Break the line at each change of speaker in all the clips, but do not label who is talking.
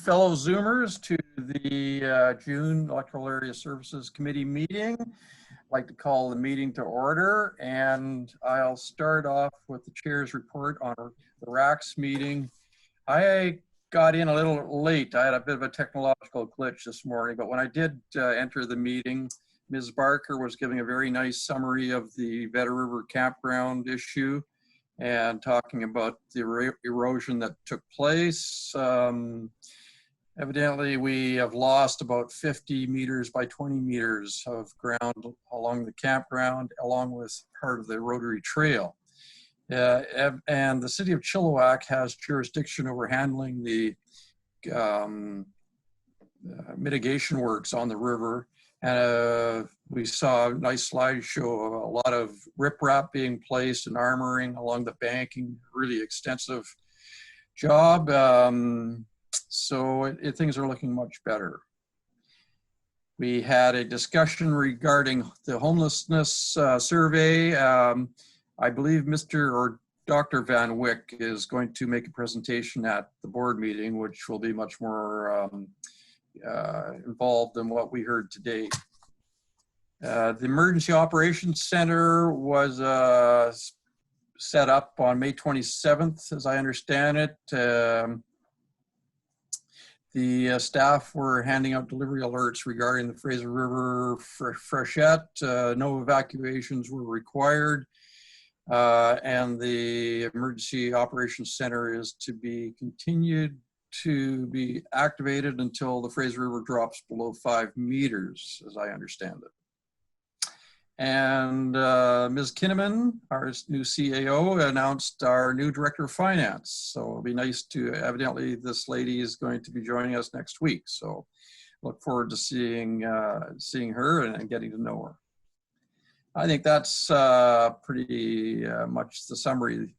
fellow Zoomers to the June Electoral Area Services Committee meeting. I'd like to call the meeting to order, and I'll start off with the chair's report on the RACS meeting. I got in a little late. I had a bit of a technological glitch this morning, but when I did enter the meeting, Ms. Barker was giving a very nice summary of the Vedder River campground issue and talking about the erosion that took place. Evidently, we have lost about 50 meters by 20 meters of ground along the campground, along with part of the Rotary Trail. And the city of Chilliwack has jurisdiction over handling the mitigation works on the river. And we saw a nice slideshow of a lot of riprap being placed and armoring along the banking, really extensive job. So things are looking much better. We had a discussion regarding the homelessness survey. I believe Mr. or Dr. Van Wyck is going to make a presentation at the board meeting, which will be much more involved than what we heard today. The Emergency Operations Center was set up on May 27th, as I understand it. The staff were handing out delivery alerts regarding the Fraser River freshet. No evacuations were required. And the Emergency Operations Center is to be continued to be activated until the Fraser River drops below 5 meters, as I understand it. And Ms. Kinnaman, our new CAO, announced our new Director of Finance. So it'll be nice to, evidently this lady is going to be joining us next week. So look forward to seeing her and getting to know her. I think that's pretty much the summary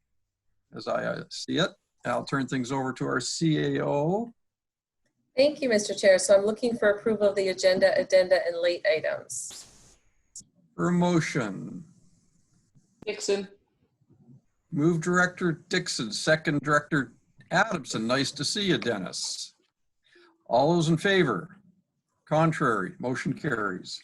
as I see it. I'll turn things over to our CAO.
Thank you, Mr. Chair. So I'm looking for approval of the agenda, addenda, and late items.
For a motion.
Dixon.
Move Director Dixon, second Director Adamson. Nice to see you, Dennis. All those in favor? Contrary, motion carries.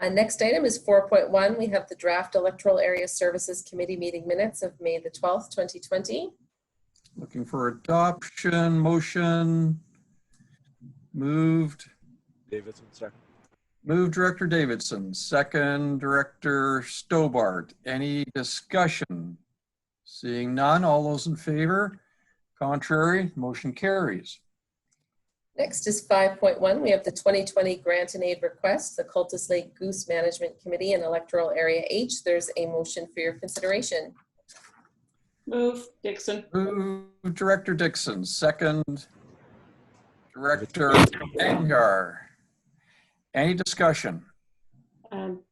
Next item is 4.1. We have the draft Electoral Area Services Committee meeting minutes of May the 12th, 2020.
Looking for adoption, motion. Moved.
Davidson, second.
Moved Director Davidson, second Director Stobart. Any discussion? Seeing none, all those in favor? Contrary, motion carries.
Next is 5.1. We have the 2020 grant and aid request, the Cultus Lake Goose Management Committee and Electoral Area H. There's a motion for your consideration.
Move, Dixon.
Move Director Dixon, second Director Engar. Any discussion?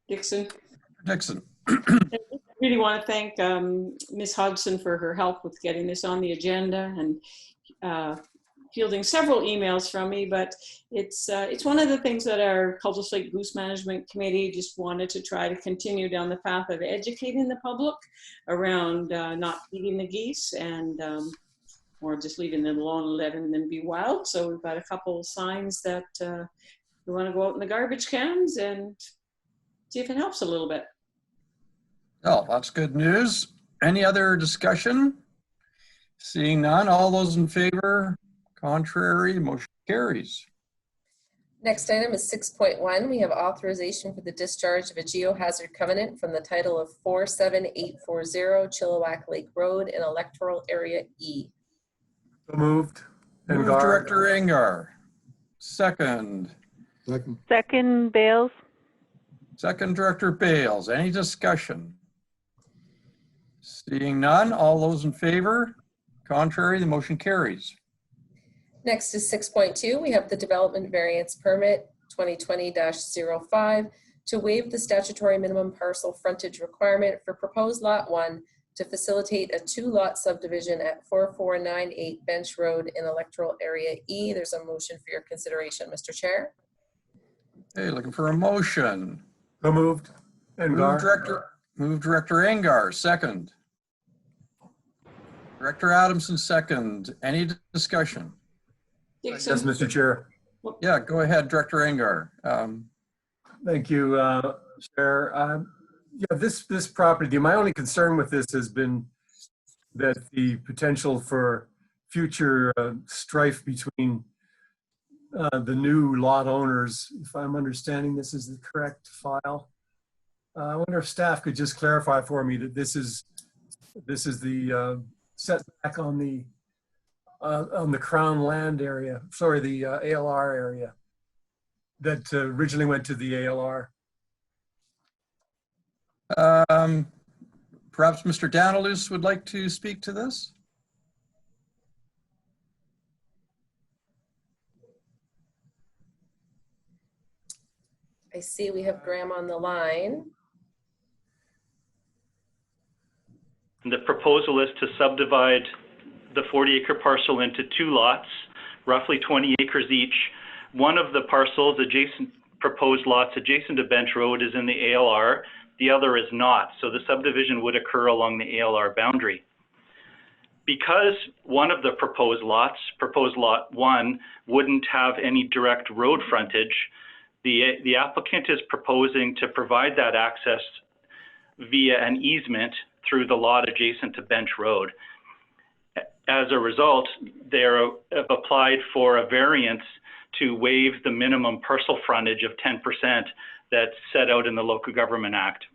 Dixon.
Dixon.
I really want to thank Ms. Hodgson for her help with getting this on the agenda and fielding several emails from me, but it's one of the things that our Cultus Lake Goose Management Committee just wanted to try to continue down the path of educating the public around not feeding the geese and or just leaving them alone and letting them be wild. So we've got a couple signs that we want to go out in the garbage cans and see if it helps a little bit.
Oh, that's good news. Any other discussion? Seeing none, all those in favor? Contrary, motion carries.
Next item is 6.1. We have authorization for the discharge of a geohazard covenant from the title of 47840 Chilliwack Lake Road in Electoral Area E.
So moved.
Move Director Engar. Second.
Second, Bales.
Second Director Bales. Any discussion? Seeing none, all those in favor? Contrary, the motion carries.
Next is 6.2. We have the development variance permit 2020-05 to waive the statutory minimum parcel frontage requirement for proposed lot 1 to facilitate a 2-lot subdivision at 4498 Bench Road in Electoral Area E. There's a motion for your consideration, Mr. Chair.
Okay, looking for a motion.
So moved. Engar.
Move Director Engar, second. Director Adamson, second. Any discussion?
Yes,
Dixon?
Mr. Chair.
Yeah, go ahead, Director Engar.
Thank you, Chair. Yeah, this property, my only concern with this has been that the potential for future strife between the new lot owners, if I'm understanding this is the correct file. I wonder if staff could just clarify for me that this is the setback on the Crown land area, sorry, the ALR area that originally went to the ALR.
Perhaps Mr. Danilus would like to speak to this?
I see we have Graham on the line.
The proposal is to subdivide the 40-acre parcel into 2 lots, roughly 20 acres each. One of the parcels, proposed lots adjacent to Bench Road, is in the ALR. The other is not. So the subdivision would occur along the ALR boundary. Because one of the proposed lots, proposed lot 1, wouldn't have any direct road frontage, the applicant is proposing to provide that access via an easement through the lot adjacent to Bench Road. As a result, they have applied for a variance to waive the minimum parcel frontage of 10% that's set out in the Local Government Act.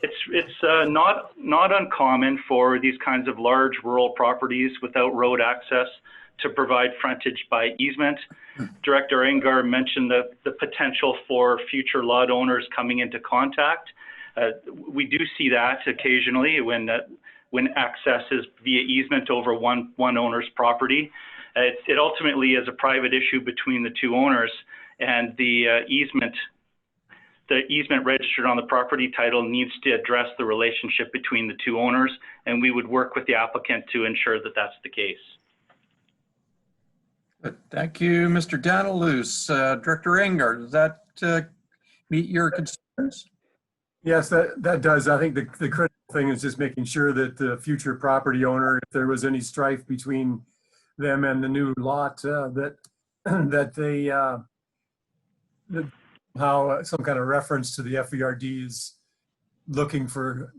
It's not uncommon for these kinds of large rural properties without road access to provide frontage by easement. Director Engar mentioned the potential for future lot owners coming into contact. We do see that occasionally when access is via easement over one owner's property. It ultimately is a private issue between the 2 owners, and the easement registered on the property title needs to address the relationship between the 2 owners, and we would work with the applicant to ensure that that's the case.
Thank you, Mr. Danilus. Director Engar, does that meet your concerns?
Yes, that does. I think the critical thing is just making sure that the future property owner, if there was any strife between them and the new lot, that they how some kind of reference to the FERD is looking for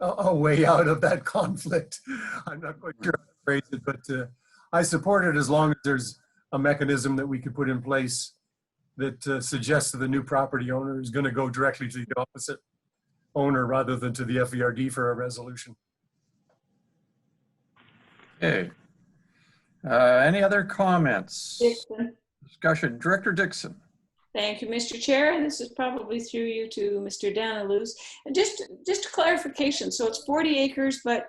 a way out of that conflict. I'm not quite sure how to phrase it, but I support it as long as there's a mechanism that we could put in place that suggests that the new property owner is going to go directly to the opposite owner rather than to the FERD for a resolution.
Okay. Any other comments?
Dixon.
Discussion. Director Dixon.
Thank you, Mr. Chair, and this is probably through you to Mr. Danilus. And just a clarification, so it's 40 acres, but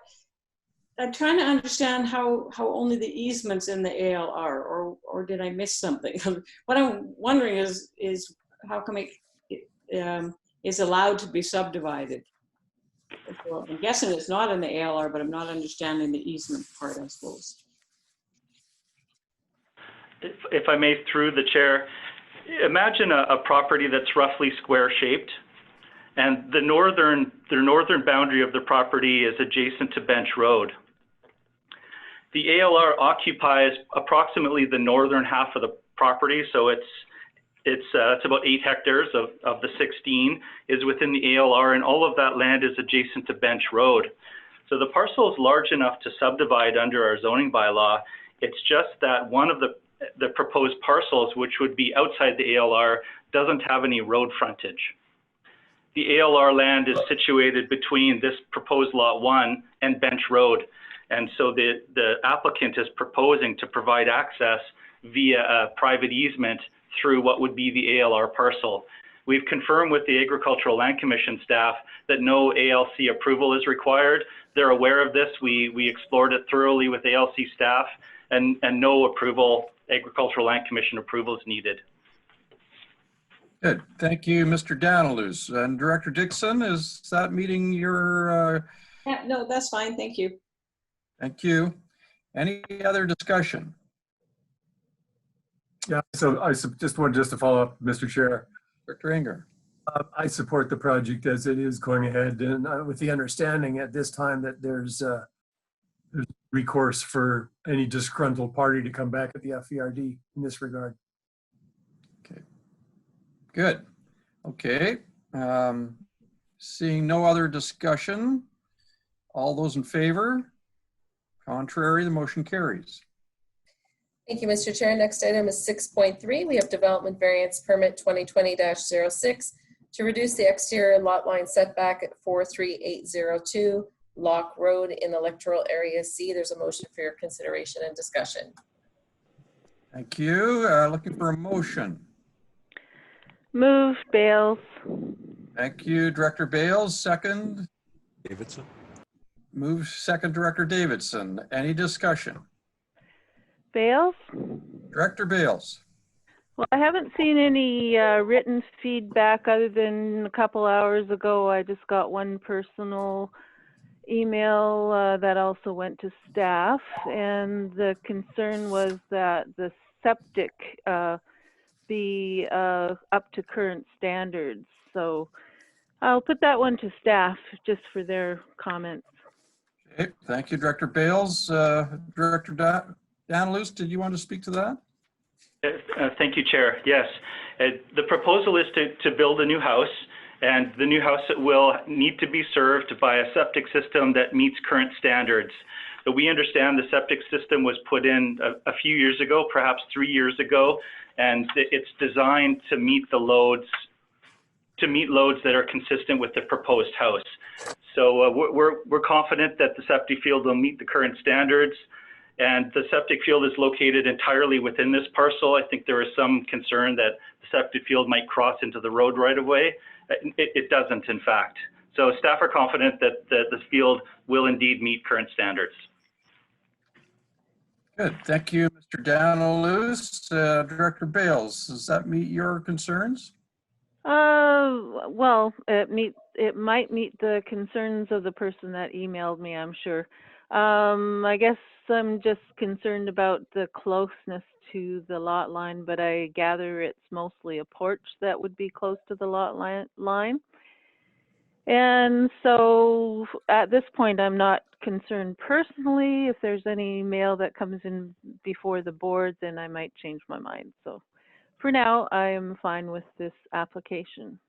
I'm trying to understand how only the easement's in the ALR, or did I miss something? What I'm wondering is how come it is allowed to be subdivided? So I'm guessing it's not in the ALR, but I'm not understanding the easement part, I suppose.
If I may, through the chair, imagine a property that's roughly square shaped, and the northern boundary of the property is adjacent to Bench Road. The ALR occupies approximately the northern half of the property, so it's about 8 hectares of the 16 is within the ALR, and all of that land is adjacent to Bench Road. So the parcel is large enough to subdivide under our zoning bylaw. It's just that one of the proposed parcels, which would be outside the ALR, doesn't have any road frontage. The ALR land is situated between this proposed lot 1 and Bench Road. And so the applicant is proposing to provide access via a private easement through what would be the ALR parcel. We've confirmed with the Agricultural Land Commission staff that no ALC approval is required. They're aware of this. We explored it thoroughly with ALC staff, and no approval, Agricultural Land Commission approval is needed.
Good. Thank you, Mr. Danilus. And Director Dixon, is that meeting your?
Yeah, no, that's fine. Thank you.
Thank you. Any other discussion?
Yeah, so I just wanted to follow up, Mr. Chair.
Director Engar.
I support the project as it is going ahead, and with the understanding at this time that there's recourse for any disgruntled party to come back at the FERD in this regard.
Okay, good. Okay, seeing no other discussion, all those in favor? Contrary, the motion carries.
Thank you, Mr. Chair. Next item is 6.3. We have development variance permit 2020-06 to reduce the exterior lot line setback at 43802 Lock Road in Electoral Area C. There's a motion for your consideration and discussion.
Thank you. Looking for a motion.
Move, Bales.
Thank you, Director Bales. Second.
Davidson.
Move second, Director Davidson. Any discussion?
Bales?
Director Bales.
Well, I haven't seen any written feedback other than a couple hours ago. I just got one personal email that also went to staff, and the concern was that the septic be up to current standards. So I'll put that one to staff just for their comments.
Okay, thank you, Director Bales. Director Danilus, did you want to speak to that?
Thank you, Chair. Yes, the proposal is to build a new house, and the new house will need to be served by a septic system that meets current standards. But we understand the septic system was put in a few years ago, perhaps 3 years ago, and it's designed to meet the loads, that are consistent with the proposed house. So we're confident that the septic field will meet the current standards, and the septic field is located entirely within this parcel. I think there is some concern that the septic field might cross into the road right away. It doesn't, in fact. So staff are confident that the field will indeed meet current standards.
Good, thank you, Mr. Danilus. Director Bales, does that meet your concerns?
Well, it might meet the concerns of the person that emailed me, I'm sure. I guess I'm just concerned about the closeness to the lot line, but I gather it's mostly a porch that would be close to the lot line. And so at this point, I'm not concerned personally. If there's any mail that comes in before the board, then I might change my mind. So for now, I am fine with this application.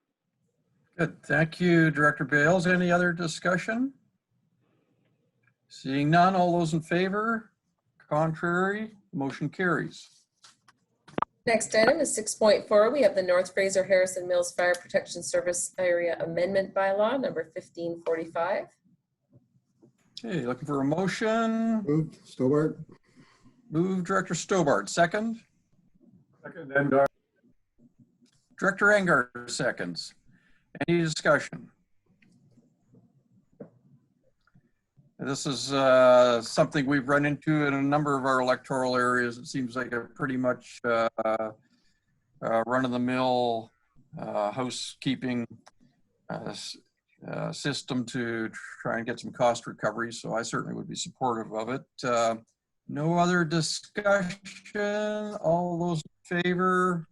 Good, thank you, Director Bales. Any other discussion? Seeing none, all those in favor? Contrary, motion carries.
Next item is 6.4. We have the North Fraser Harrison Mills Fire Protection Service Area Amendment Bylaw, number 1545.
Okay, looking for a motion.
Moved, Stobart.
Move, Director Stobart. Second.
Second, Engar.
Director Engar seconds. Any discussion? This is something we've run into in a number of our electoral areas. It seems like a pretty much run-of-the-mill housekeeping system to try and get some cost recovery. So I certainly would be supportive of it. No other discussion. All those in favor?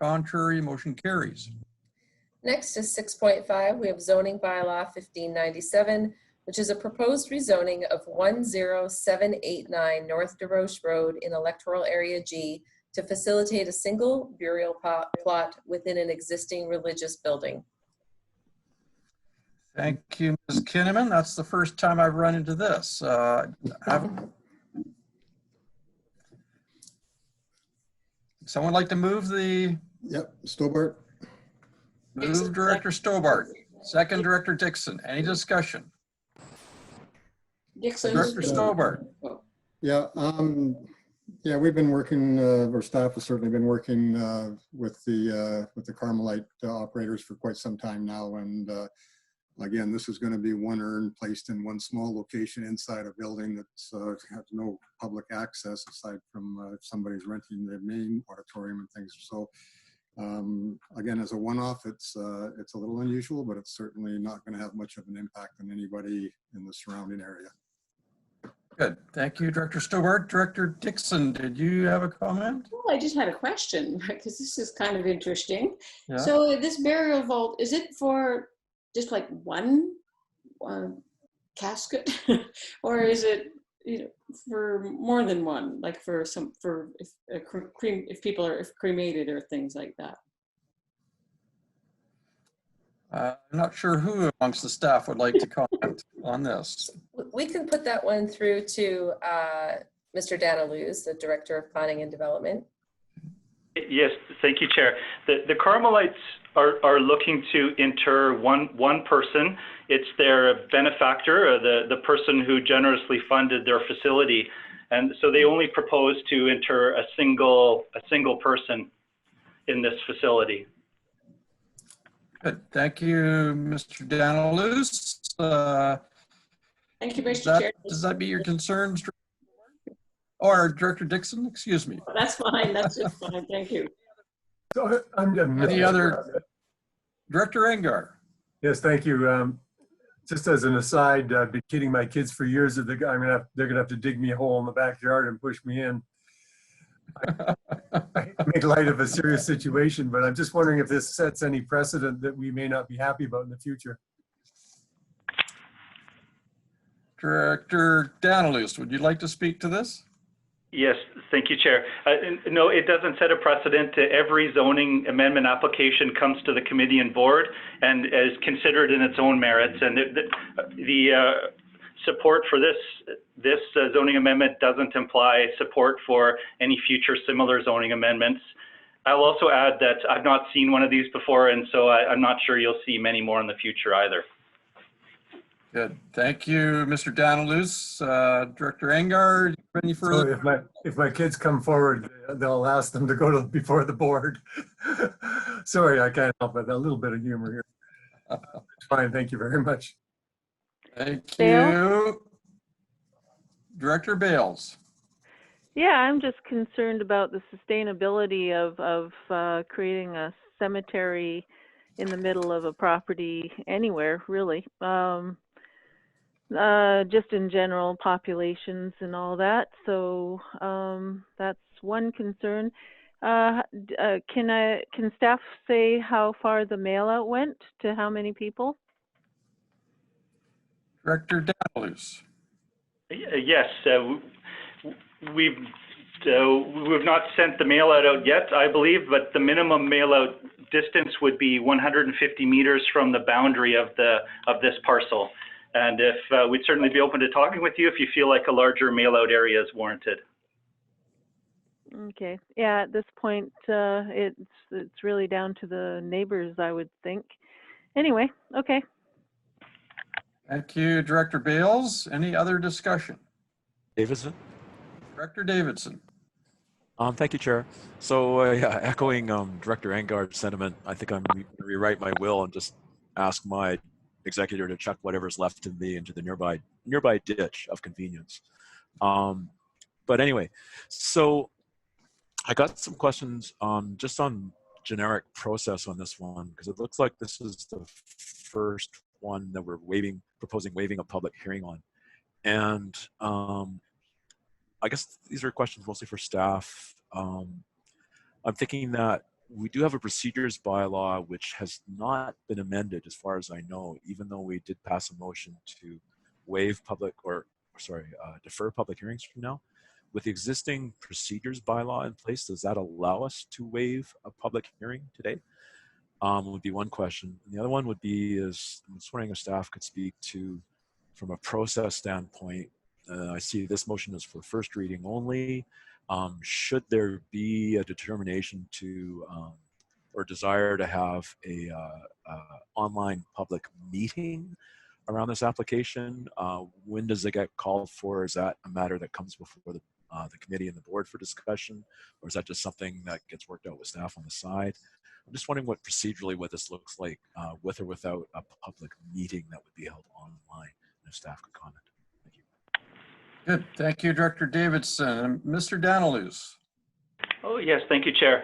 Contrary, motion carries.
Next is 6.5. We have zoning bylaw 1597, which is a proposed rezoning of 10789 North DeRoche Road in Electoral Area G to facilitate a single burial plot within an existing religious building.
Thank you, Ms. Kinnaman. That's the first time I've run into this. Someone like to move the...
Yep, Stobart.
Move Director Stobart. Second, Director Dixon. Any discussion?
Dixon.
Director Stobart.
Yeah, yeah, we've been working, our staff has certainly been working with the Carmelite operators for quite some time now. And again, this is going to be one urn placed in one small location inside a building that has no public access aside from if somebody's renting the main auditorium and things. So again, as a one-off, it's a little unusual, but it's certainly not going to have much of an impact on anybody in the surrounding area.
Good. Thank you, Director Stobart. Director Dixon, did you have a comment?
Well, I just had a question because this is kind of interesting.
Yeah.
So this burial vault, is it for just like one casket or is it for more than one, like for if people are cremated or things like that.
I'm not sure who amongst the staff would like to comment on this.
We can put that one through to Mr. Daniluz, the Director of Planning and Development.
Yes, thank you, Chair. The Carmelites are looking to inter one person. It's their benefactor, the person who generously funded their facility, and so they only propose to inter a single person in this facility.
Good. Thank you, Mr. Daniluz.
Thank you, Mr. Chair.
Does that meet your concerns? Or Director Dixon, excuse me.
That's fine. That's just fine. Thank you.
So I'm done.
Any other? Director Engar.
Yes, thank you. Just as an aside, I've been kidding my kids for years that they're gonna have to dig me a hole in the backyard and push me in. I hate to make light of a serious situation, but I'm just wondering if this sets any precedent that we may not be happy about in the future.
Director Daniluz, would you like to speak to this?
Yes, thank you, Chair. No, it doesn't set a precedent. Every zoning amendment application comes to the committee and board and is considered in its own merits. And the support for this zoning amendment doesn't imply support for any future similar zoning amendments. I'll also add that I've not seen one of these before, and so I'm not sure you'll see many more in the future either.
Good. Thank you, Mr. Daniluz. Director Engar, any further?
So if my kids come forward, they'll ask them to go before the board. Sorry, I can't help it. A little bit of humor here. It's fine. Thank you very much.
Thank
Bale?
you. Director Bales.
Yeah, I'm just concerned about the sustainability of creating a cemetery in the middle of a property anywhere, really. Just in general, populations and all that. So that's one concern. Can staff say how far the mail out went to how many people?
Director Daniluz.
Yes, we've not sent the mail out yet, I believe, but the minimum mail out distance would be 150 meters from the boundary of this parcel. And if we'd certainly be open to talking with you if you feel like a larger mail out area is warranted.
Okay. Yeah, at this point, it's really down to the neighbors, I would think. Anyway, okay.
Thank you, Director Bales. Any other discussion?
Davidson.
Director Davidson.
Thank you, Chair. So yeah, echoing Director Engar's sentiment, I think I'm going to rewrite my will and just ask my executor to chuck whatever's left of me into the nearby ditch of convenience. But anyway, so I got some questions just on generic process on this one, because it looks like this is the first one that we're proposing waiving a public hearing on. And I guess these are questions mostly for staff. I'm thinking that we do have a procedures bylaw which has not been amended as far as I know, even though we did pass a motion to waive defer public hearings from now. With the existing procedures bylaw in place, does that allow us to waive a public hearing today? Would be one question. And the other one would be I'm just wondering if staff could speak to, from a process standpoint, I see this motion is for first reading only. Should there be a determination to or desire to have a online public meeting around this application? When does it get called for? Is that a matter that comes before the committee and the board for discussion, or is that just something that gets worked out with staff on the side? I'm just wondering what procedurally what this looks like with or without a public meeting that would be held online, and if staff could comment. Thank you.
Good. Thank you, Director Davidson. Mr. Daniluz.
Oh, yes, thank you, Chair.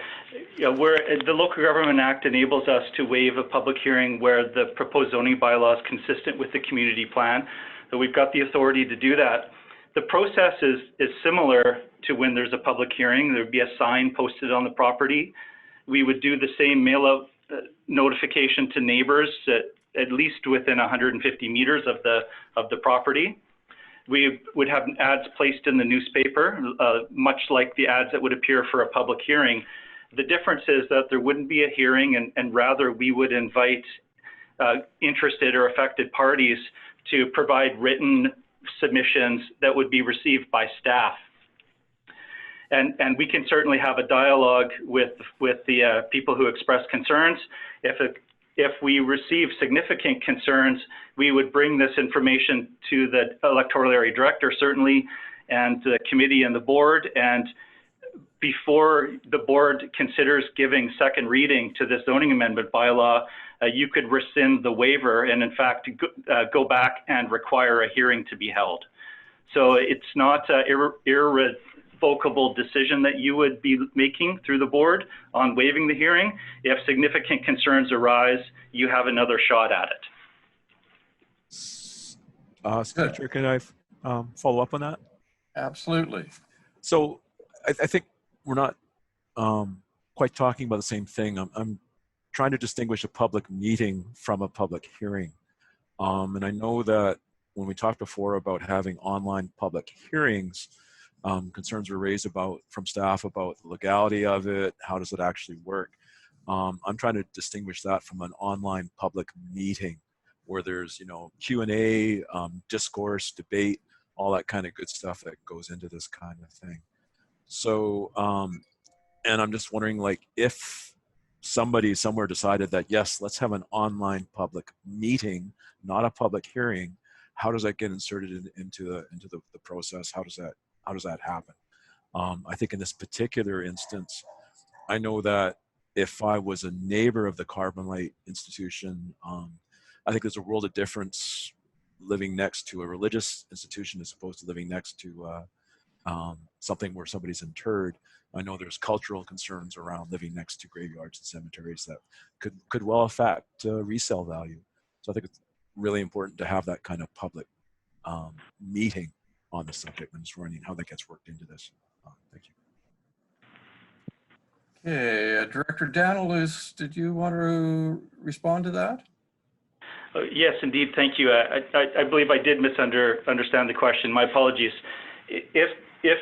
Yeah, the Local Government Act enables us to waive a public hearing where the proposed zoning bylaw is consistent with the community plan. So we've got the authority to do that. The process is similar to when there's a public hearing. There'd be a sign posted on the property. We would do the same mail out notification to neighbors at least within 150 meters of the property. We would have ads placed in the newspaper, much like the ads that would appear for a public hearing. The difference is that there wouldn't be a hearing, and rather we would invite interested or affected parties to provide written submissions that would be received by staff. And we can certainly have a dialogue with the people who express concerns. If we receive significant concerns, we would bring this information to the electoral area director, certainly, and the committee and the board. And before the board considers giving second reading to this zoning amendment bylaw, you could rescind the waiver and, in fact, go back and require a hearing to be held. So it's not an irrevocable decision that you would be making through the board on waiving the hearing. If significant concerns arise, you have another shot at it.
Chair, can I follow up on that?
Absolutely.
So I think we're not quite talking about the same thing. I'm trying to distinguish a public meeting from a public hearing. And I know that when we talked before about having online public hearings, concerns were raised from staff about the legality of it. How does it actually work? I'm trying to distinguish that from an online public meeting where there's, Q&A, discourse, debate, all that kind of good stuff that goes into this kind of thing. So, and I'm just wondering, if somebody somewhere decided that, yes, let's have an online public meeting, not a public hearing, how does that get inserted into the process? How does that happen? I think in this particular instance, I know that if I was a neighbor of the Carmelite institution, I think there's a world of difference living next to a religious institution as opposed to living next to something where somebody's interred. I know there's cultural concerns around living next to graveyards and cemeteries that could well affect resale value. So I think it's really important to have that kind of public meeting on the subject when it's running, how that gets worked into this. Thank you.
Okay, Director Danilus, did you want to respond to that?
Yes, indeed. Thank you. I believe I did misunderstand the question. My apologies. If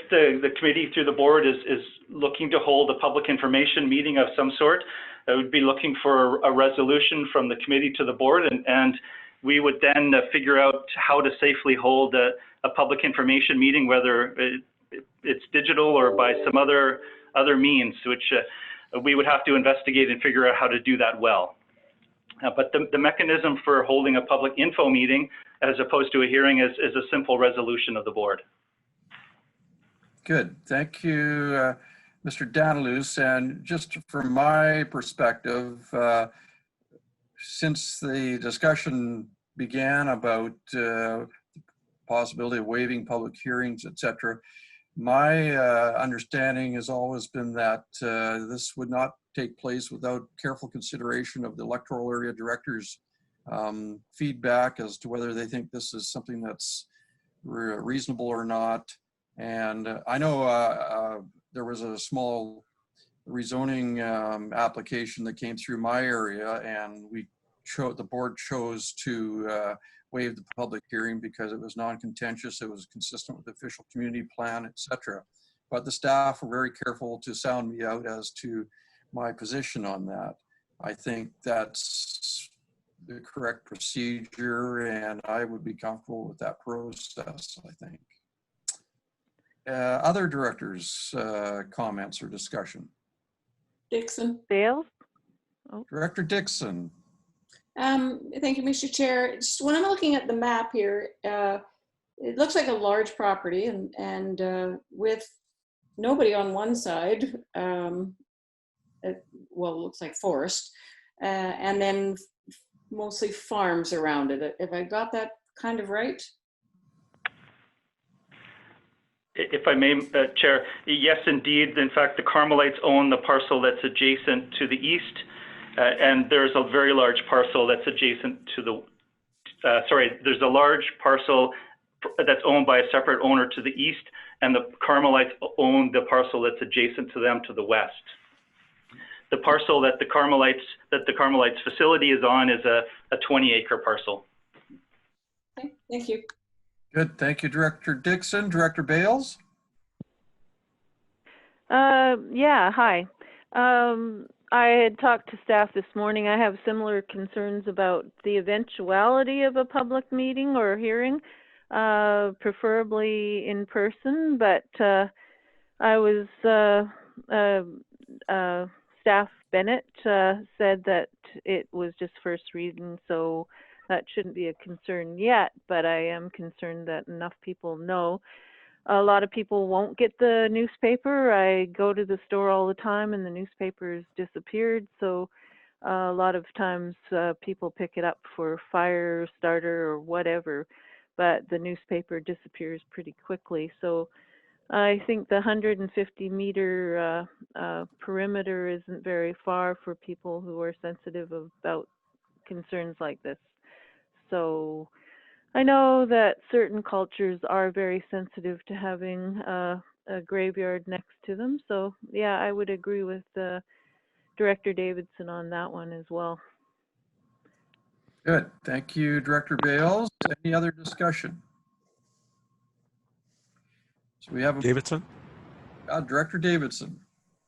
the committee through the board is looking to hold a public information meeting of some sort, I would be looking for a resolution from the committee to the board, and we would then figure out how to safely hold a public information meeting, whether it's digital or by some other means, which we would have to investigate and figure out how to do that well. But the mechanism for holding a public info meeting as opposed to a hearing is a simple resolution of the board.
Good, thank you, Mr. Danilus. And just from my perspective, since the discussion began about possibility of waiving public hearings, etc., my understanding has always been that this would not take place without careful consideration of the electoral area director's feedback as to whether they think this is something that's reasonable or not. And I know there was a small rezoning application that came through my area, and the board chose to waive the public hearing because it was non-contentious, it was consistent with the official community plan, etc. But the staff were very careful to sound me out as to my position on that. I think that's the correct procedure, and I would be comfortable with that process, I think. Other directors' comments or discussion?
Dixon.
Dale?
Director Dixon.
Thank you, Mr. Chair. Just when I'm looking at the map here, it looks like a large property and with nobody on one side, it looks like forest, and then mostly farms around it. Have I got that kind of right?
If I may, Chair, yes, indeed. In fact, the Carmelites own the parcel that's adjacent to the east, and there's a very large parcel that's adjacent to the, there's a large parcel that's owned by a separate owner to the east, and the Carmelites own the parcel that's adjacent to them to the west. The parcel that the Carmelites facility is on is a 20-acre parcel.
Okay, thank you.
Good. Thank you, Director Dixon. Director Bales?
Yeah, hi. I had talked to staff this morning. I have similar concerns about the eventuality of a public meeting or hearing, preferably in person, but I was, Staff Bennett said that it was just first reading, so that shouldn't be a concern yet, but I am concerned that enough people know. A lot of people won't get the newspaper. I go to the store all the time and the newspaper's disappeared, so a lot of times people pick it up for fire starter or whatever, but the newspaper disappears pretty quickly. So I think the 150-meter perimeter isn't very far for people who are sensitive about concerns like this. So I know that certain cultures are very sensitive to having a graveyard next to them. So yeah, I would agree with Director Davidson on that one as well.
Good. Thank you, Director Bales. Any other discussion? So we have
Davidson?
Director Davidson.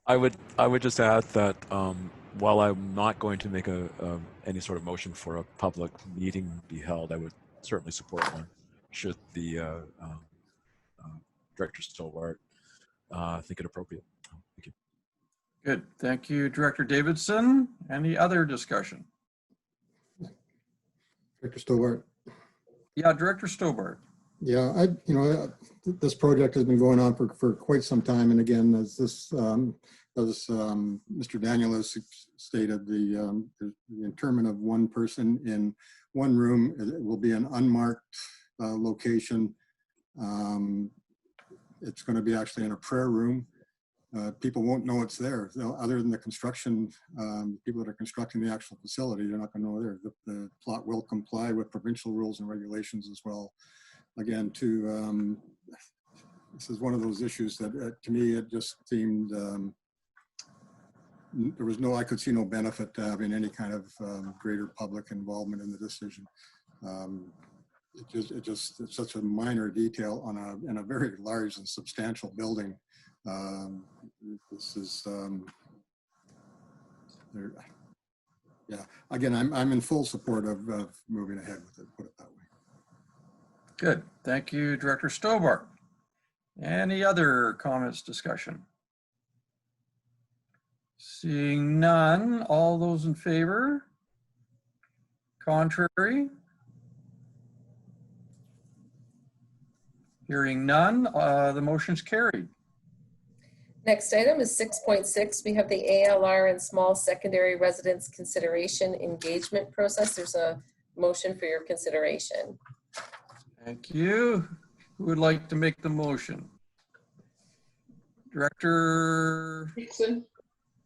I would just add that while I'm not going to make any sort of motion for a public meeting be held, I would certainly support one should the Director Stowart think it appropriate. Thank you.
Good. Thank you, Director Davidson. Any other discussion?
Director Stobart.
Yeah, Director Stobart.
Yeah, this project has been going on for quite some time. And again, as Mr. Daniel has stated, the interment of one person in one room, it will be an unmarked location. It's going to be actually in a prayer room. People won't know it's there. Other than the construction, people that are constructing the actual facility, they're not going to know there. The plot will comply with provincial rules and regulations as well. Again, this is one of those issues that to me, it just seemed, I could see no benefit to having any kind of greater public involvement in the decision. It's such a minor detail in a very large and substantial building. This is, yeah, again, I'm in full support of moving ahead with it, put it that way.
Good. Thank you, Director Stobart. Any other comments, discussion? Seeing none, all those in favor? Contrary? Hearing none, the motion's carried.
Next item is 6.6. We have the ALR and small secondary residence consideration engagement process. There's a motion for your consideration.
Thank you. Who would like to make the motion? Director
Dixon.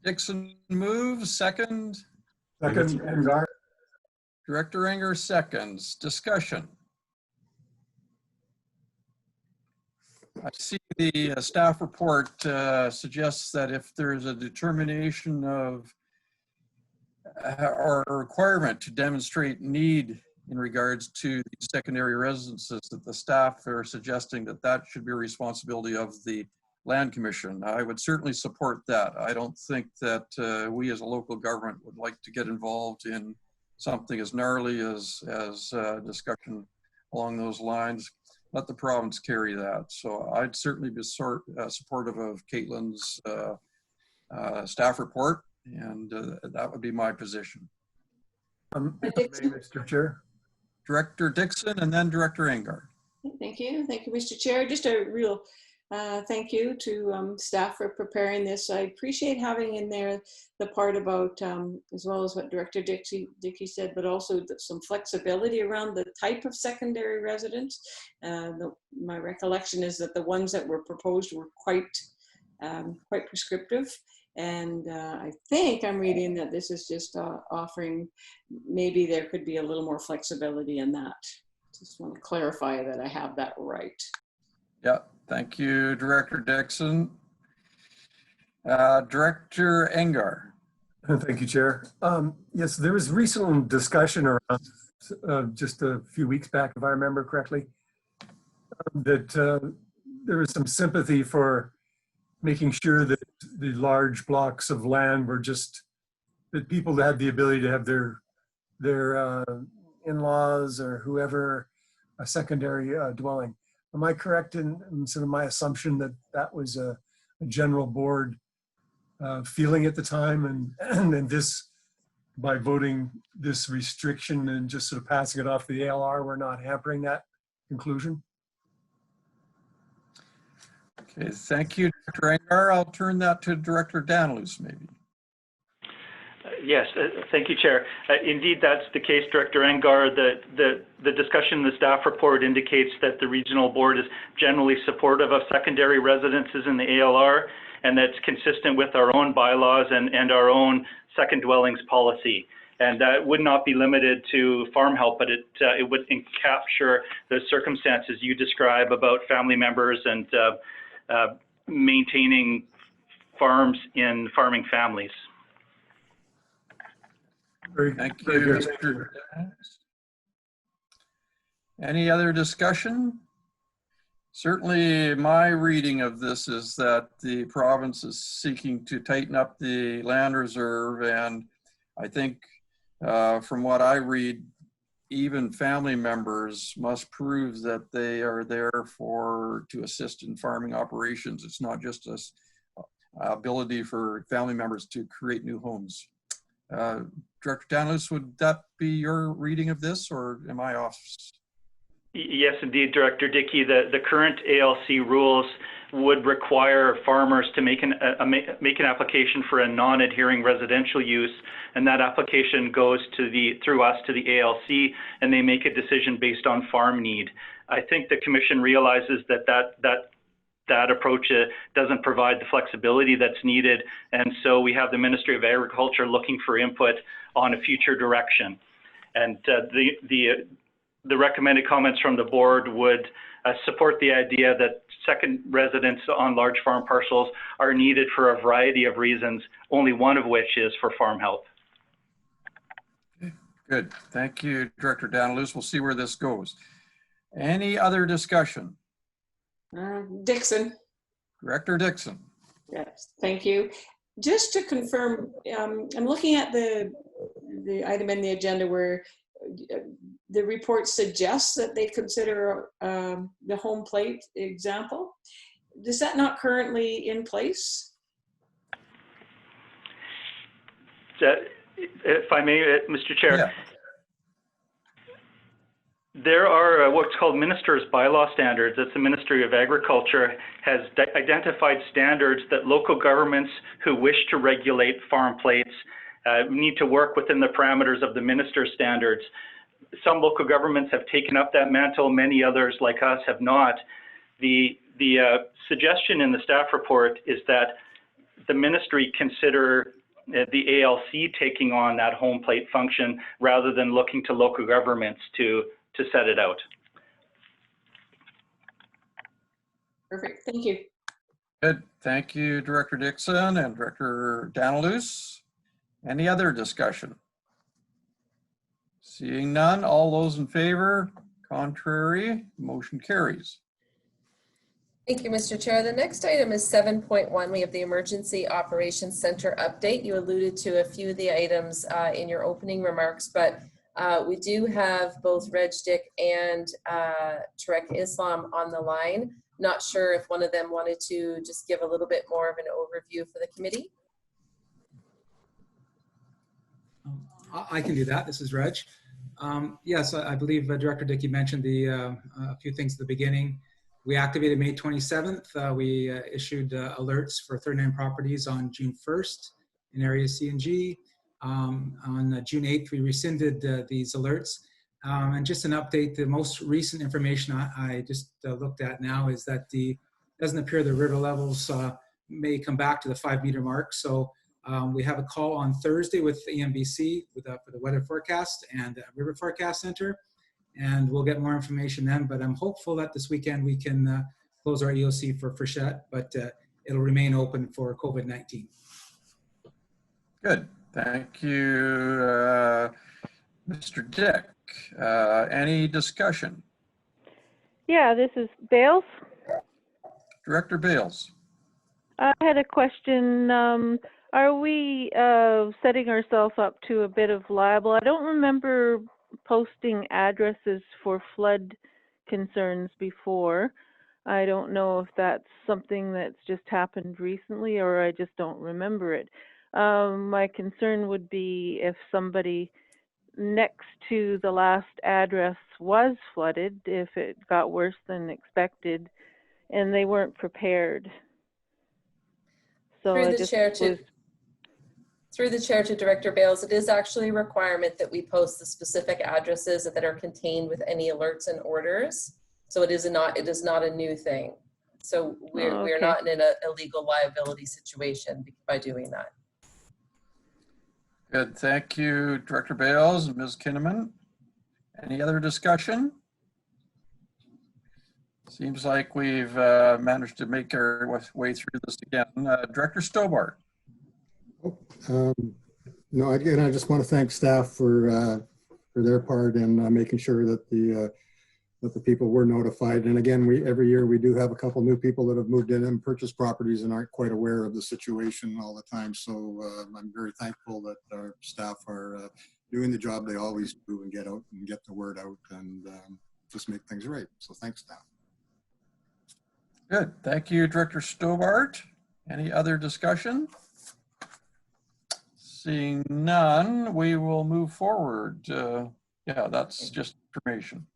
Dixon moves, second.
Second, Engar.
Director Enger seconds. Discussion. I see the staff report suggests that if there's a determination of or a requirement to demonstrate need in regards to the secondary residences, that the staff are suggesting that that should be a responsibility of the Land Commission. I would certainly support that. I don't think that we as a local government would like to get involved in something as gnarly as discussion along those lines. Let the province carry that. So I'd certainly be supportive of Caitlin's staff report, and that would be my position.
Mr. Chair.
Director Dixon and then Director Engar.
Thank you. Thank you, Mr. Chair. Just a real thank you to staff for preparing this. I appreciate having in there the part about, as well as what Director Dickey said, but also some flexibility around the type of secondary residence. My recollection is that the ones that were proposed were quite prescriptive. And I think I'm reading that this is just offering, maybe there could be a little more flexibility in that. Just want to clarify that I have that right.
Yeah, thank you, Director Dixon. Director Engar.
Thank you, Chair. Yes, there was recent discussion around just a few weeks back, if I remember correctly, that there was some sympathy for making sure that the large blocks of land were just, that people had the ability to have their in-laws or whoever a secondary dwelling. Am I correct in sort of my assumption that that was a general board feeling at the time, and this, by voting this restriction and just sort of passing it off the ALR, we're not hampering that conclusion?
Okay, thank you, Director Engar. I'll turn that to Director Danilus, maybe.
Yes, thank you, Chair. Indeed, that's the case, Director Engar. The discussion in the staff report indicates that the regional board is generally supportive of secondary residences in the ALR, and that's consistent with our own bylaws and our own second dwellings policy. And that would not be limited to farm help, but it would capture the circumstances you describe about family members and maintaining farms in farming families.
Thank you, Mr. Danilus. Any other discussion? Certainly, my reading of this is that the province is seeking to tighten up the land reserve, and I think from what I read, even family members must prove that they are there to assist in farming operations. It's not just a ability for family members to create new homes. Director Danilus, would that be your reading of this, or am I off?
Yes, indeed, Director Dickey. The current ALC rules would require farmers to make an application for a non-adhering residential use, and that application goes through us to the ALC, and they make a decision based on farm need. I think the Commission realizes that approach doesn't provide the flexibility that's needed, and so we have the Ministry of Agriculture looking for input on a future direction. And the recommended comments from the board would support the idea that second residents on large farm parcels are needed for a variety of reasons, only one of which is for farm help.
Okay, good. Thank you, Director Danilus. We'll see where this goes. Any other discussion?
Dixon.
Director Dixon.
Yes, thank you. Just to confirm, I'm looking at the item in the agenda where the report suggests that they consider the home plate example. Is that not currently in place?
If I may, Mr. Chair.
Yeah.
There are what's called Minister's Bylaw Standards. That's the Ministry of Agriculture has identified standards that local governments who wish to regulate farm plates need to work within the parameters of the Minister's Standards. Some local governments have taken up that mantle, many others like us have not. The suggestion in the staff report is that the ministry consider the ALC taking on that home plate function rather than looking to local governments to set it out.
Perfect, thank you.
Good. Thank you, Director Dixon and Director Danilus. Any other discussion? Seeing none, all those in favor? Contrary, motion carries.
Thank you, Mr. Chair. The next item is 7.1. We have the Emergency Operations Center update. You alluded to a few of the items in your opening remarks, but we do have both Reg Dick and Tarek Islam on the line. Not sure if one of them wanted to just give a little bit more of an overview for the committee.
I can do that. This is Reg. Yes, I believe Director Dickey mentioned a few things at the beginning. We activated May 27th. We issued alerts for 39 properties on June 1st in areas C and G. On June 8th, we rescinded these alerts. And just an update, the most recent information I just looked at now is that it doesn't appear the river levels may come back to the 5-meter mark. So we have a call on Thursday with the EMBC for the weather forecast and river forecast center. And we'll get more information then, but I'm hopeful that this weekend we can close our EOC for Frechette, but it'll remain open for COVID-19.
Good. Thank you, Mr. Dick. Any discussion?
Yeah, this is Bales.
Director Bales.
I had a question. Are we setting ourselves up to a bit of liable? I don't remember posting addresses for flood concerns before. I don't know if that's something that's just happened recently or I just don't remember it. My concern would be if somebody next to the last address was flooded, if it got worse than expected, and they weren't prepared. So
Through
I
the
just
chair
was,
to Through the chair to Director Bales, it is actually a requirement that we post the specific addresses that are contained with any alerts and orders. So it is not a new thing. So we're
okay.
not in a legal liability situation by doing that.
Good, thank you, Director Bales and Ms. Kinnaman. Any other discussion? Seems like we've managed to make our way through this again. Director Stobart.
No, again, I just want to thank staff for their part in making sure that the people were notified. And again, every year we do have a couple new people that have moved in and purchased properties and aren't quite aware of the situation all the time. So I'm very thankful that our staff are doing the job they always do and get the word out and just make things right. So thanks, staff.
Good, thank you, Director Stobart. Any other discussion? Seeing none, we will move forward. Yeah, that's just information.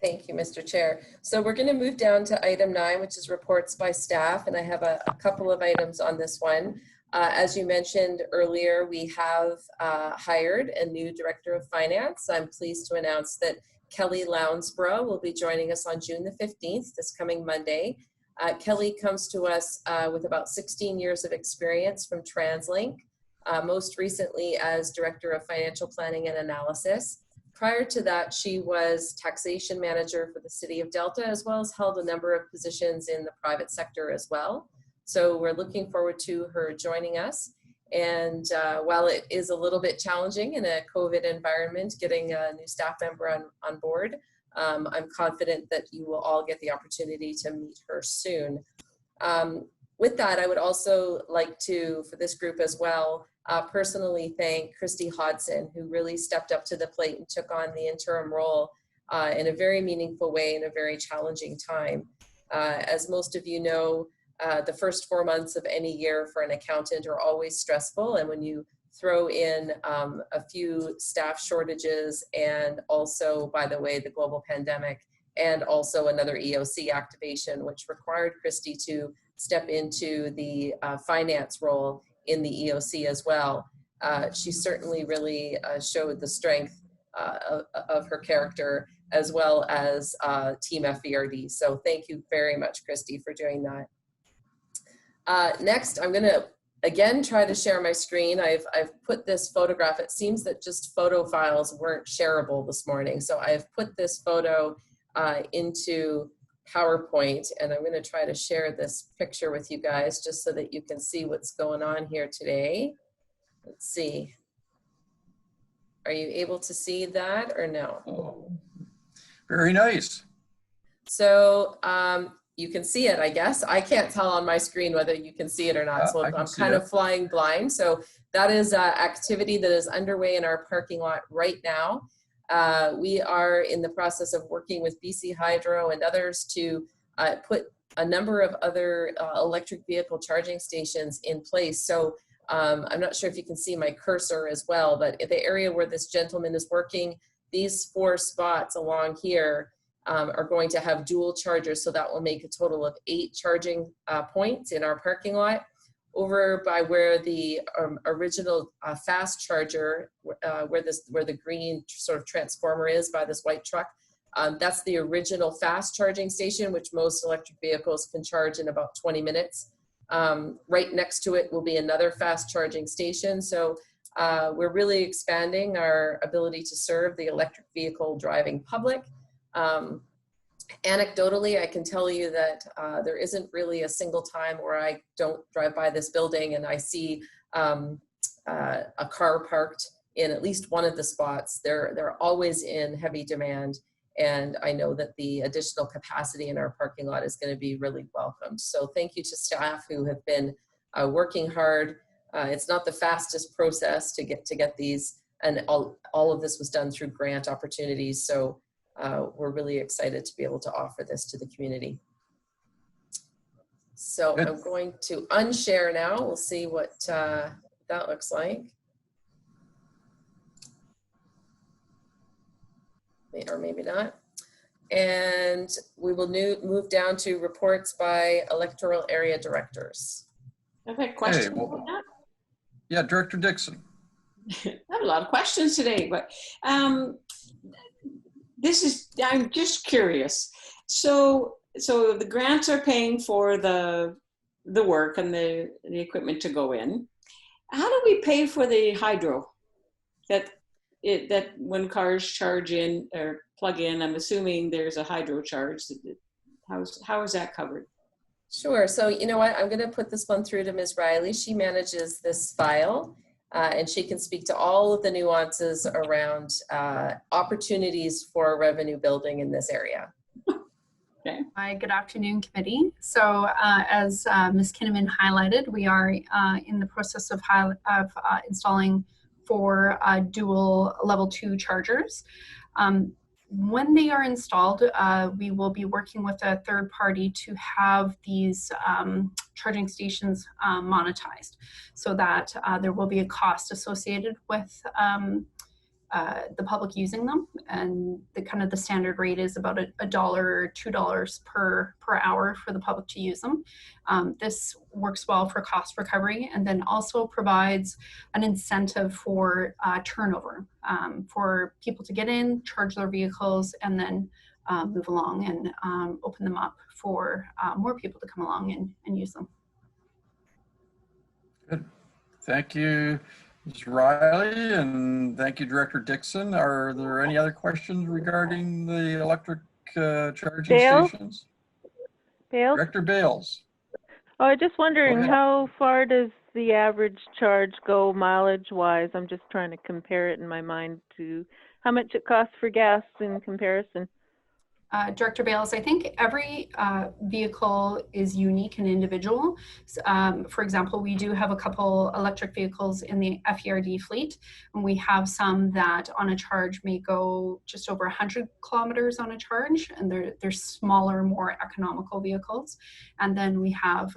Thank you, Mr. Chair. So we're going to move down to item 9, which is reports by staff, and I have a couple of items on this one. As you mentioned earlier, we have hired a new Director of Finance. I'm pleased to announce that Kelly Lounsborough will be joining us on June the 15th, this coming Monday. Kelly comes to us with about 16 years of experience from TransLink, most recently as Director of Financial Planning and Analysis. Prior to that, she was taxation manager for the city of Delta, as well as held a number of positions in the private sector as well. So we're looking forward to her joining us. And while it is a little bit challenging in a COVID environment, getting a new staff member on board, I'm confident that you will all get the opportunity to meet her soon. With that, I would also like to, for this group as well, personally thank Christy Hodson, who really stepped up to the plate and took on the interim role in a very meaningful way in a very challenging time. As most of you know, the first 4 months of any year for an accountant are always stressful, and when you throw in a few staff shortages and also, by the way, the global pandemic, and also another EOC activation, which required Christy to step into the finance role in the EOC as well. She certainly really showed the strength of her character as well as Team FVRD. So thank you very much, Christy, for doing that. Next, I'm gonna again try to share my screen. I've put this photograph. It seems that just photo files weren't shareable this morning. So I've put this photo into PowerPoint, and I'm going to try to share this picture with you guys just so that you can see what's going on here today. Let's see. Are you able to see that or no?
Oh, very nice.
So you can see it, I guess. I can't tell on my screen whether you can see it or not, so I'm kind of flying blind. So that is activity that is underway in our parking lot right now. We are in the process of working with BC Hydro and others to put a number of other electric vehicle charging stations in place. So I'm not sure if you can see my cursor as well, but in the area where this gentleman is working, these 4 spots along here are going to have dual chargers. So that will make a total of 8 charging points in our parking lot. Over by where the original fast charger, where the green sort of transformer is by this white truck, that's the original fast charging station, which most electric vehicles can charge in about 20 minutes. Right next to it will be another fast charging station. So we're really expanding our ability to serve the electric vehicle driving public. Anecdotally, I can tell you that there isn't really a single time where I don't drive by this building and I see a car parked in at least one of the spots. They're always in heavy demand. And I know that the additional capacity in our parking lot is going to be really welcomed. So thank you to staff who have been working hard. It's not the fastest process to get these, and all of this was done through grant opportunities. So we're really excited to be able to offer this to the community. So
Good.
I'm going to unshare now. We'll see what that looks like. Or maybe not. And we will move down to reports by electoral area directors.
I've had questions
Hey, well,
about that.
yeah, Director Dixon.
I have a lot of questions today, but I'm just curious. So the grants are paying for the work and the equipment to go in. How do we pay for the hydro that when cars charge in or plug in? I'm assuming there's a hydro charge. How is that covered?
Sure. So you know what? I'm going to put this one through to Ms. Riley. She manages this file, and she can speak to all of the nuances around opportunities for revenue building in this area.
Okay.
Hi, good afternoon, committee. So as Ms. Kinnaman highlighted, we are in the process of installing 4 dual level 2 chargers. When they are installed, we will be working with a third party to have these charging stations monetized, so that there will be a cost associated with the public using them, and the standard rate is about $1 or $2 per hour for the public to use them. This works well for cost recovery, and then also provides an incentive for turnover, for people to get in, charge their vehicles, and then move along and open them up for more people to come along and use them.
Good. Thank you, Ms. Riley, and thank you, Director Dixon. Are there any other questions regarding the electric charging
Bales?
stations?
Bales?
Director Bales.
Oh, just wondering,
ahead.
how far does the average charge go mileage-wise? I'm just trying to compare it in my mind to how much it costs for gas in comparison.
Director Bales, I think every vehicle is unique and individual. For example, we do have a couple electric vehicles in the FERD fleet, and we have some that on a charge may go just over 100 kilometers on a charge, and they're smaller, more economical vehicles. And then we have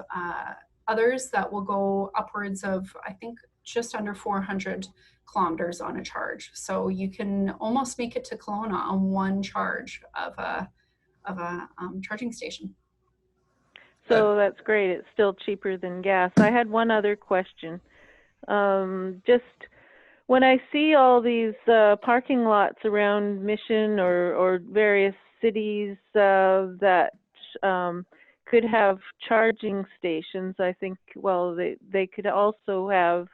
others that will go upwards of, I think, just under 400 kilometers on a charge. So you can almost make it to Kelowna on one charge of a charging station.
So that's great. It's still cheaper than gas. I had one other question. Just when I see all these parking lots around Mission or various cities that could have charging stations, I think, well, they could also have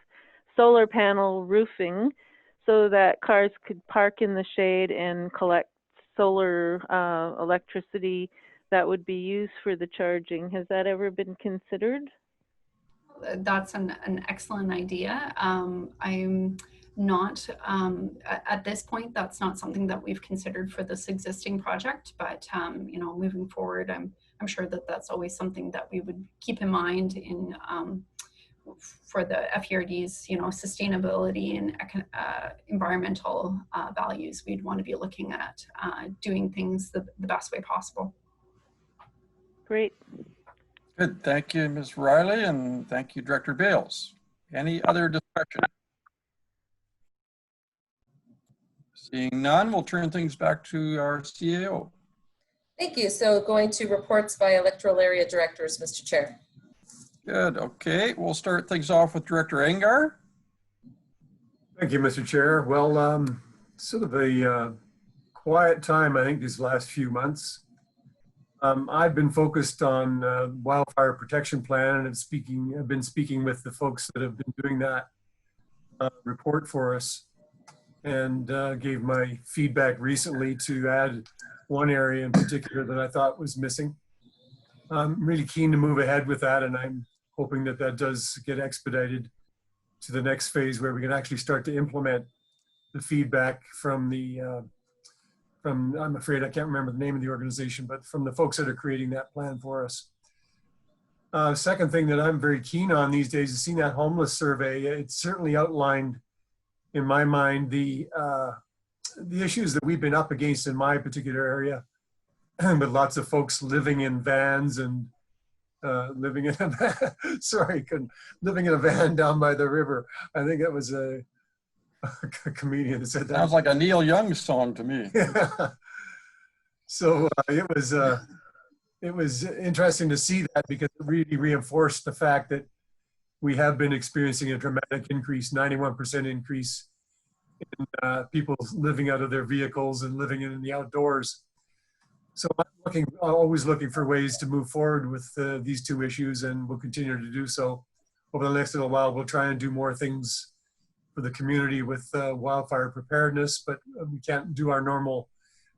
solar panel roofing so that cars could park in the shade and collect solar electricity that would be used for the charging. Has that ever been considered?
That's an excellent idea. I'm not, at this point, that's not something that we've considered for this existing project, but you know, moving forward, I'm sure that that's always something that we would keep in mind in for the FERD's, you know, sustainability and environmental values. We'd want to be looking at doing things the best way possible.
Great.
Good. Thank you, Ms. Riley, and thank you, Director Bales. Any other discussion? Seeing none, we'll turn things back to our CAO.
Thank you. So going to reports by electoral area directors, Mr. Chair.
Good. Okay, we'll start things off with Director Engar.
Thank you, Mr. Chair. Well, sort of a quiet time, I think, these last few months. I've been focused on wildfire protection plan, and I've been speaking with the folks that have been doing that report for us, and gave my feedback recently to add one area in particular that I thought was missing. I'm really keen to move ahead with that, and I'm hoping that that does get expedited to the next phase where we can actually start to implement the feedback from the I'm afraid I can't remember the name of the organization, but from the folks that are creating that plan for us. Second thing that I'm very keen on these days is seeing that homeless survey. It certainly outlined, in my mind, the issues that we've been up against in my particular area, with lots of folks living in vans and living in a van, living in a van down by the river. I think it was a comedian that said that.
Sounds like a Neil Young song to me.
So it was interesting to see that, because it really reinforced the fact that we have been experiencing a dramatic increase, 91% increase in people living out of their vehicles and living in the outdoors. So I'm always looking for ways to move forward with these two issues, and we'll continue to do so. Over the next little while, we'll try and do more things for the community with wildfire preparedness, but we can't do our normal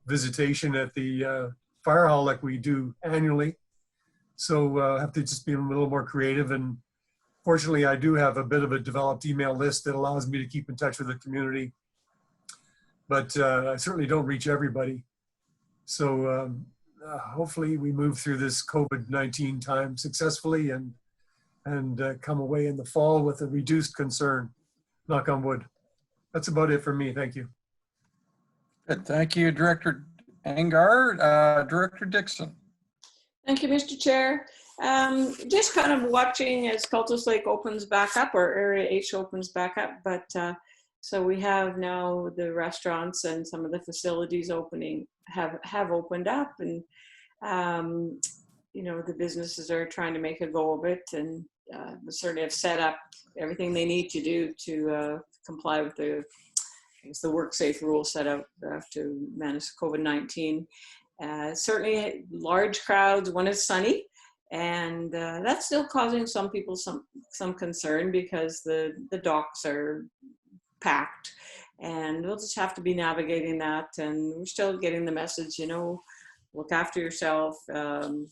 visitation at the fire hall like we do annually. So have to just be a little more creative. And fortunately, I do have a bit of a developed email list that allows me to keep in touch with the community, but I certainly don't reach everybody. So hopefully we move through this COVID-19 time successfully and come away in the fall with a reduced concern. Knock on wood. That's about it for me. Thank you.
Good. Thank you, Director Angard. Director Dixon.
Thank you, Mr. Chair. Just kind of watching as Cultus Lake opens back up, or Area H opens back up. But so we have now the restaurants and some of the facilities opening have opened up, and you know, the businesses are trying to make a go of it, and certainly have set up everything they need to do to comply with the work safe rules set out to manage COVID-19. Certainly large crowds when it's sunny, and that's still causing some people some concern, because the docks are packed, and we'll just have to be navigating that. And we're still getting the message, you know, look after yourself, you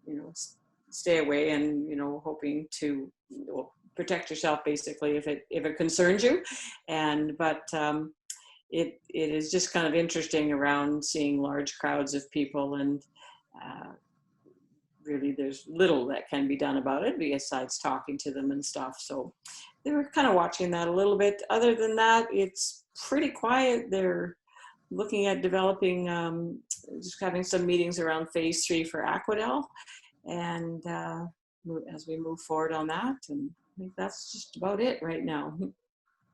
know, stay away, and, you know, hoping to protect yourself basically if it concerns you. But it is just kind of interesting around seeing large crowds of people, and really there's little that can be done about it besides talking to them and stuff. So they were kind of watching that a little bit. Other than that, it's pretty quiet. They're looking at developing, just having some meetings around phase 3 for Aquadel, and as we move forward on that. And I think that's just about it right now.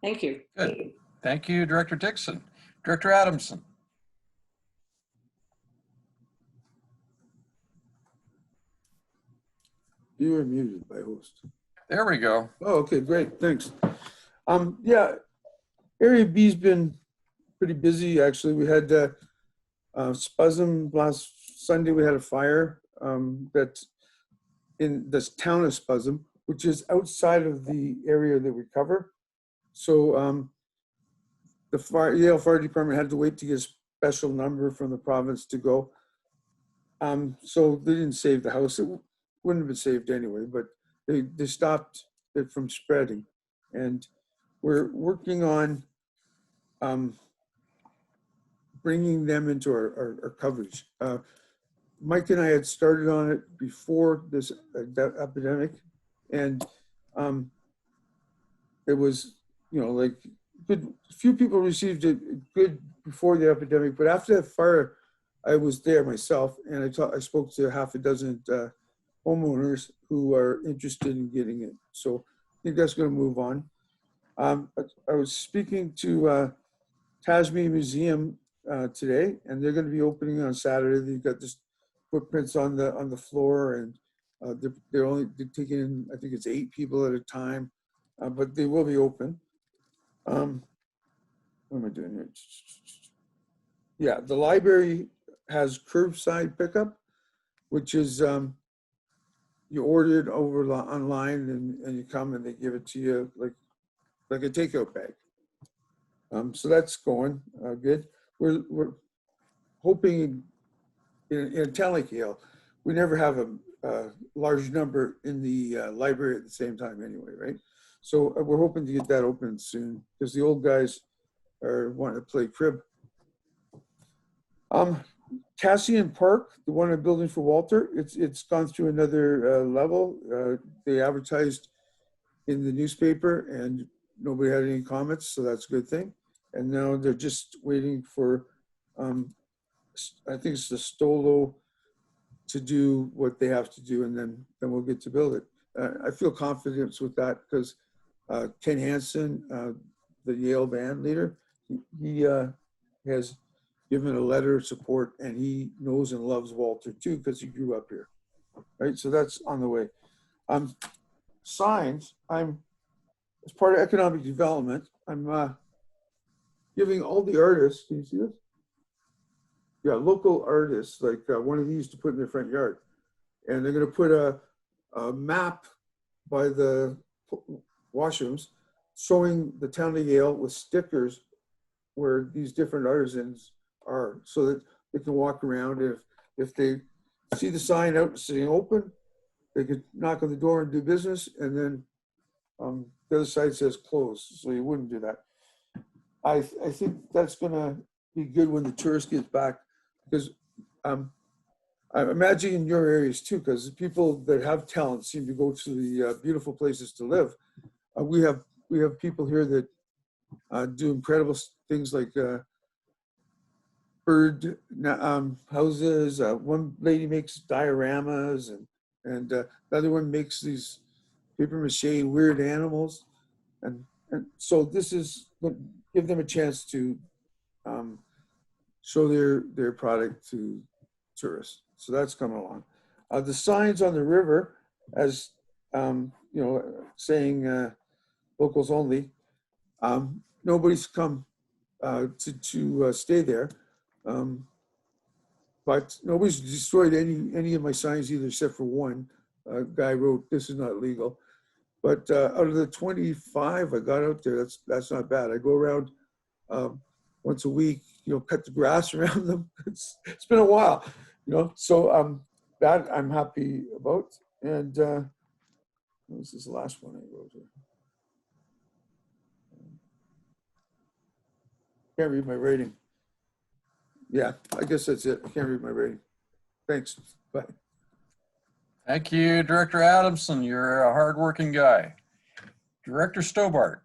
Thank you.
Good. Thank you, Director Dixon. Director Adamson.
You are muted by host.
There we go.
Oh, okay, great, thanks. Yeah, Area B's been pretty busy, actually. We had Spasm last Sunday. We had a fire that's in this town of Spasm, which is outside of the area that we cover. So the Yale Fire Department had to wait to get a special number from the province to go. So they didn't save the house. It wouldn't have been saved anyway, but they stopped it from spreading. And we're working on bringing them into our coverage. Mike and I had started on it before this epidemic, and it was, you know, like good. Few people received it good before the epidemic, but after that fire, I was there myself, and I spoke to half a dozen homeowners who are interested in getting it. So I think that's going to move on. I was speaking to Tasmania Museum today, and they're going to be opening on Saturday. They've got this footprints on the floor, and they're taking in, I think it's 8 people at a time, but they will be open. What am I doing here? Yeah, the library has curbside pickup, which is you order it over online, and you come and they give it to you like a takeout bag. So that's going good. We're hoping in a town like Yale, we never have a large number in the library at the same time anyway, right? So we're hoping to get that open soon, because the old guys are wanting to play crib. Cassian Park, the one I'm building for Walter, it's gone through another level. They advertised in the newspaper and nobody had any comments, so that's a good thing. And now they're just waiting for, I think it's the Stolo to do what they have to do, and then we'll get to build it. I feel confidence with that because Ken Hansen, the Yale band leader, he has given a letter of support, and he knows and loves Walter too because he grew up here, right? So that's on the way. Signs, as part of economic development, I'm giving all the artists, can you see this? Yeah, local artists, like one of these to put in their front yard. And they're gonna put a map by the washrooms showing the town of Yale with stickers where these different artisans are, so that they can walk around. If they see the sign out saying open, they could knock on the door and do business, and then the other side says closed, so you wouldn't do that. I think that's gonna be good when the tourist gets back, because I'm imagining in your areas too, because people that have talent seem to go to the beautiful places to live. We have people here that do incredible things like bird houses. One lady makes dioramas, and the other one makes these paper mache weird animals, and so this is give them a chance to show their product to tourists. So that's coming along. The signs on the river, as saying locals only. Nobody's come to stay there, but nobody's destroyed any of my signs either, except for one. Guy wrote, "This is not legal." But out of the 25 I got out there, that's not bad. I go around once a week, cut the grass around them. It's been a while, so that I'm happy about. And this is the last one I wrote here. Can't read my writing. Yeah, I guess that's it. I can't read my writing. Thanks. Bye.
Thank you, Director Adamson. You're a hardworking guy. Director Stobart.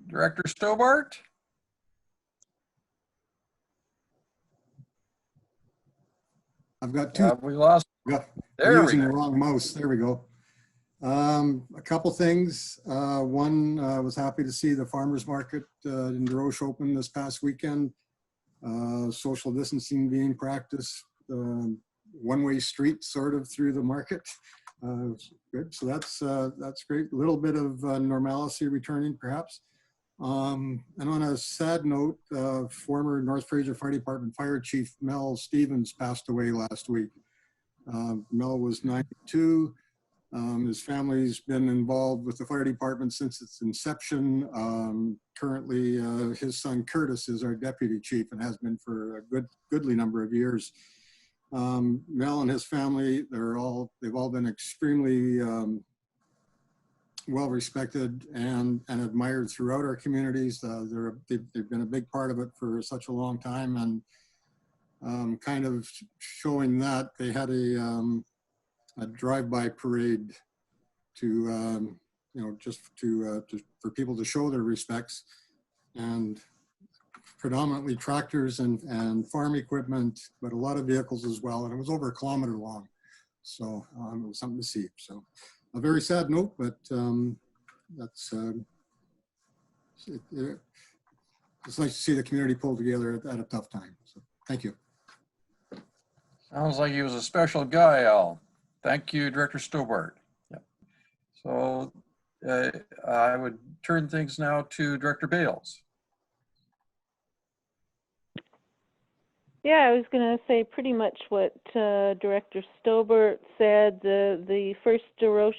Director Stobart?
I've got two.
We lost.
I'm
There we
using the
go.
wrong mouse. There we go. A couple things. One, was happy to see the farmers market in Desroches open this past weekend. Social distancing being practiced, one-way street sort of through the market. Good. So that's great. A little bit of normalcy returning, perhaps. And on a sad note, former North Fraser Fire Department Fire Chief Mel Stevens passed away last week. Mel was 92. His family's been involved with the fire department since its inception. Currently, his son Curtis is our deputy chief and has been for a goodly number of years. Mel and his family, they've all been extremely well respected and admired throughout our communities. They've been a big part of it for such a long time, and kind of showing that they had a drive-by parade to just for people to show their respects, and predominantly tractors and farm equipment, but a lot of vehicles as well. And it was over 1 kilometer long, so it was something to see. So a very sad note, but that's it's nice to see the community pull together at a tough time. So thank you.
Sounds like he was a special guy, Al. Thank you, Director Stobart. Yep. So I would turn things now to Director Bales.
Yeah, I was going to say pretty much what Director Stobart said. The first Desroches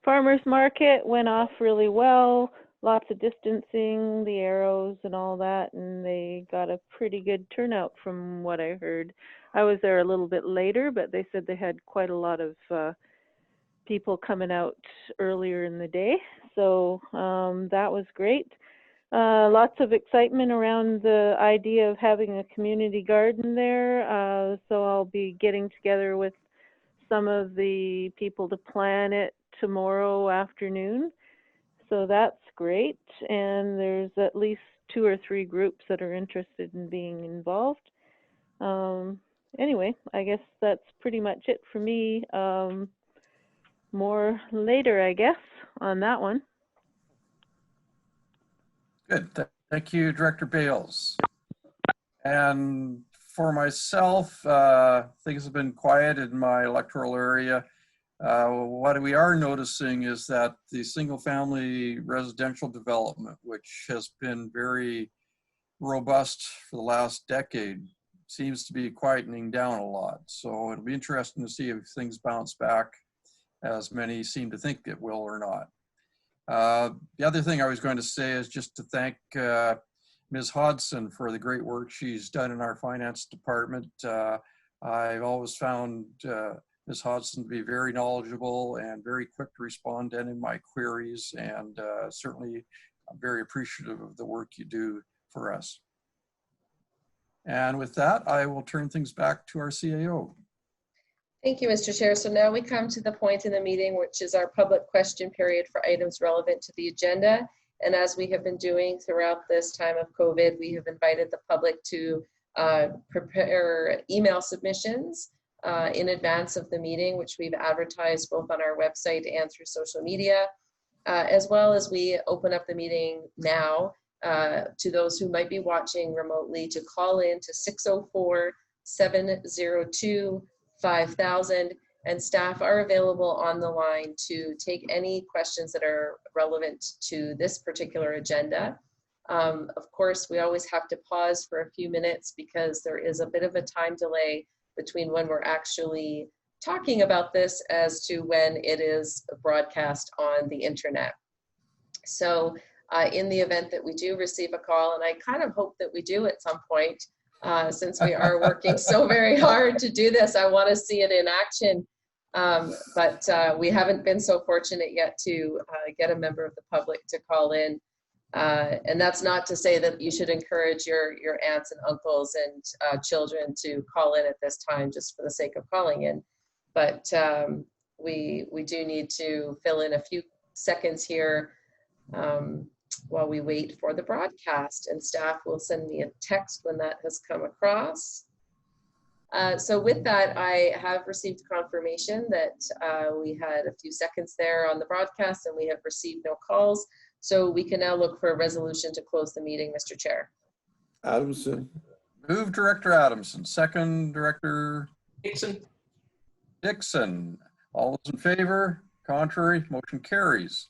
Farmers Market went off really well. Lots of distancing, the arrows and all that, and they got a pretty good turnout from what I heard. I was there a little bit later, but they said they had quite a lot of people coming out earlier in the day. So that was great. Lots of excitement around the idea of having a community garden there. So I'll be getting together with some of the people to plan it tomorrow afternoon. So that's great. And there's at least 2 or 3 groups that are interested in being involved. Anyway, I guess that's pretty much it for me. More later, I guess, on that one.
Good. Thank you, Director Bales. And for myself, things have been quiet in my electoral area. What we are noticing is that the single-family residential development, which has been very robust for the last decade, seems to be quietening down a lot. So it'll be interesting to see if things bounce back, as many seem to think it will or not. The other thing I was going to say is just to thank Ms. Hodson for the great work she's done in our finance department. I've always found Ms. Hodson to be very knowledgeable and very quick to respond to any of my queries, and certainly I'm very appreciative of the work you do for us. And with that, I will turn things back to our CAO.
Thank you, Mr. Chair. So now we come to the point in the meeting, which is our public question period for items relevant to the agenda. And as we have been doing throughout this time of COVID, we have invited the public to prepare email submissions in advance of the meeting, which we've advertised both on our website and through social media, as well as we open up the meeting now to those who might be watching remotely to call in to 604-702-5000, and staff are available on the line to take any questions that are relevant to this particular agenda. Of course, we always have to pause for a few minutes because there is a bit of a time delay between when we're actually talking about this as to when it is broadcast on the internet. So in the event that we do receive a call, and I kind of hope that we do at some point, since we are working so very hard to do this, I want to see it in action. But we haven't been so fortunate yet to get a member of the public to call in. And that's not to say that you should encourage your aunts and uncles and children to call in at this time just for the sake of calling in. But we do need to fill in a few seconds here while we wait for the broadcast, and staff will send me a text when that has come across. So with that, I have received confirmation that we had a few seconds there on the broadcast and we have received no calls. So we can now look for a resolution to close the meeting, Mr. Chair.
Adamson.
Move Director Adamson, second Director
Dixon.
Dixon. All those in favor? Contrary? Motion carries.